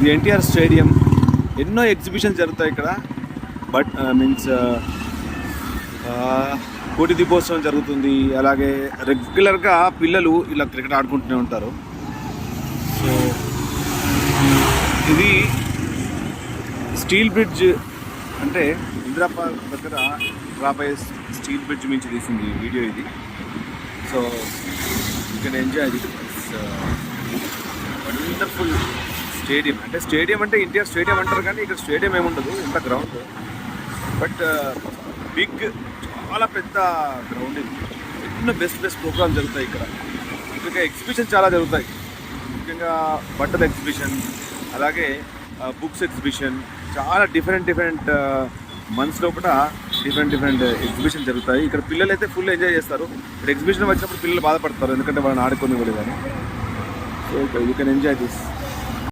ఇది ఎన్టీఆర్ స్టేడియం. ఎన్నో ఎగ్జిబిషన్ జరుగుతాయి ఇక్కడ. బట్ మీన్స్ కోటి దీపోత్సవం జరుగుతుంది. అలాగే రెగ్యులర్గా పిల్లలు ఇలా క్రికెట్ ఆడుకుంటూనే ఉంటారు. సో ఇది స్టీల్ బ్రిడ్జ్, అంటే ఇందిరాపార్క్ దగ్గర రాబోయే స్టీల్ బ్రిడ్జ్ నుంచి తీసింది వీడియో ఇది. So you can enjoy this wonderful stadium. అంటే స్టేడియం అంటే ఎన్టీఆర్ స్టేడియం అంటారు, కానీ ఇక్కడ స్టేడియం ఏముండదు, ఇంత గ్రౌండ్. బట్ బిగ్, చాలా పెద్ద గ్రౌండ్ ఇది. ఎన్నో బెస్ట్ ప్రోగ్రామ్స్ జరుగుతాయి ఇక్కడ. ఇంకా ఎగ్జిబిషన్ చాలా జరుగుతాయి, ముఖ్యంగా బట్టల ఎగ్జిబిషన్, అలాగే బుక్స్ ఎగ్జిబిషన్. చాలా డిఫరెంట్ మంత్స్ లోపల డిఫరెంట్ ఎగ్జిబిషన్ జరుగుతాయి. ఇక్కడ పిల్లలు అయితే ఫుల్ ఎంజాయ్ చేస్తారు. ఇక్కడ ఎగ్జిబిషన్ వచ్చినప్పుడు పిల్లలు బాధపడతారు, ఎందుకంటే వాళ్ళని ఆడుకొని కూడా. So you can enjoy this.